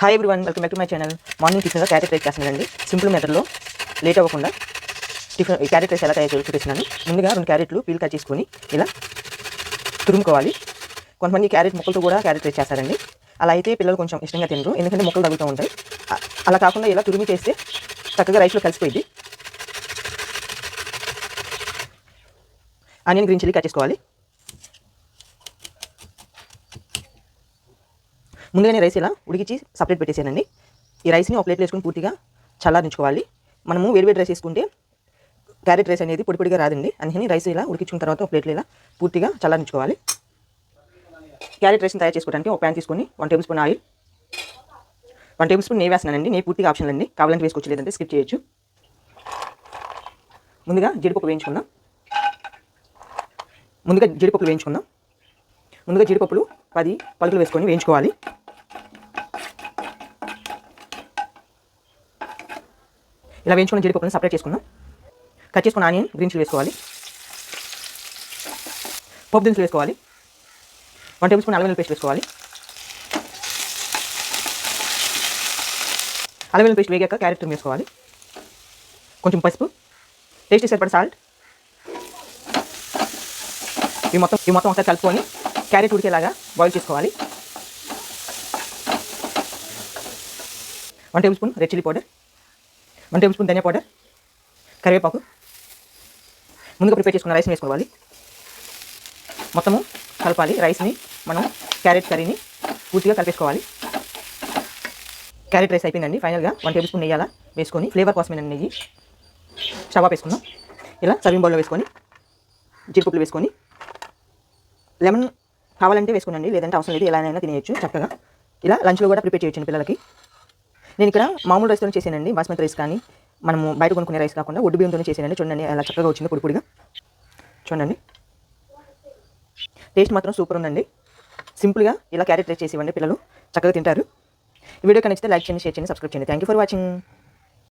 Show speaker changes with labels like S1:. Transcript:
S1: Hi everyone, welcome back to my channel. Morning టిఫిన్గా carrot rice చేస్తున్నానండి. Simple మెథడ్లో late అవ్వకుండా క్యారెట్ రైస్ ఎలా తయారు చేయాలో చూపిస్తున్నాను. ముందుగా 2 క్యారెట్లు పీల్ కట్ చేసుకొని ఇలా తురుముకోవాలి. కొంతమంది క్యారెట్ ముక్కలతో కూడా క్యారెట్ రైస్ చేస్తారండి. అలా అయితే పిల్లలు కొంచెం ఇష్టంగా తినరు, ఎందుకంటే ముక్కలు తగులుతూ ఉంటాయి. అలా కాకుండా ఇలా తురిమి చేస్తే చక్కగా రైస్లో కలిసిపోయింది. ఆనియన్ గ్రీన్ చిల్లీ కట్ చేసుకోవాలి. ముందుగానే రైస్ ఇలా ఉడికించి సపరేట్ పెట్టేసానండి. ఈ రైస్ని ఒక ప్లేట్లో వేసుకొని పూర్తిగా చల్లారించుకోవాలి. మనము వేడివేడి రైస్ వేసుకుంటే క్యారెట్ రైస్ అనేది పొడి పొడిగా రాదండి. అందుకని రైస్ ఇలా ఉడికించుకున్న తర్వాత ఒక ప్లేట్లో ఇలా పూర్తిగా చల్లారించుకోవాలి. క్యారెట్ రైస్ని తయారు చేసుకోవడానికి ఒక ప్యాన్ తీసుకొని 1 table spoon oil, 1 table spoon నెయ్యి వేస్తున్నానండి. నెయ్యి పూర్తిగా ఆప్షనల్ అండి, కావాలంటే వేసుకోవచ్చు, లేదంటే స్కిప్ చేయొచ్చు. ముందుగా జీడిపప్పులు వేయించుకుందాం. ముందుగా జీడిపప్పులు 10 పలుకులు వేసుకొని వేయించుకోవాలి. ఇలా వేయించుకున్న జీడిపప్పులను సపరేట్ చేసుకుందాం. కట్ చేసుకున్న ఆనియన్ గ్రీన్ చిల్లీ వేసుకోవాలి. పోపు దినుసులు వేసుకోవాలి. 1 టేబుల్ స్పూన్ అల్లం వెల్లుల్లి పేస్ట్ వేసుకోవాలి. అల్లం వెల్లుల్లి పేస్ట్ వేగాక క్యారెట్ తురుము వేసుకోవాలి. కొంచెం పసుపు, టేస్ట్ సరిపడ సాల్ట్. ఇవి మొత్తం ఒకసారి కలుపుకొని క్యారెట్ ఉడికేలాగా బాయిల్ చేసుకోవాలి. 1 tablespoon red chilli powder, 1 tablespoon ధనియా పౌడర్, కరివేపాకు. ముందుగా ప్రిపేర్ చేసుకున్న రైస్ని వేసుకోవాలి. మొత్తము కలపాలి. రైస్ని మనం క్యారెట్ కర్రీని పూర్తిగా కలిపేసుకోవాలి. క్యారెట్ రైస్ అయిపోయిందండి. ఫైనల్గా 1 టేబుల్ స్పూన్ నెయ్యి వేసుకొని ఫ్లేవర్ కోసమేనండి నెయ్యి. స్టవ్ వేసుకుందాం. ఇలా సర్వింగ్ బౌల్లో వేసుకొని జీడిపప్పులు వేసుకొని లెమన్ కావాలంటే వేసుకోనండి, లేదంటే అవసరం లేదు, ఎలా అయినా తినేయచ్చు చక్కగా. ఇలా లంచ్లో కూడా ప్రిపేర్ చేయొచ్చు పిల్లలకి. నేను ఇక్కడ మామూలు రైస్తో చేసానండి, బాస్మతి రైస్ కానీ మనము బయట కొనుక్కునే రైస్ కాకుండా ఒడ్డు బియ్యంతో చేసానండి. చూడండి అలా చక్కగా వచ్చింది, పొడి పొడిగా. చూడండి, టేస్ట్ మాత్రం సూపర్ ఉందండి. సింపుల్గా ఇలా క్యారెట్ రైస్ చేసి ఇవ్వండి, పిల్లలు చక్కగా తింటారు. ఈ వీడియో నచ్చితే లైక్ చేయండి, షేర్ చేయండి, సబ్స్క్రైబ్ చేయండి. Thank you for watching.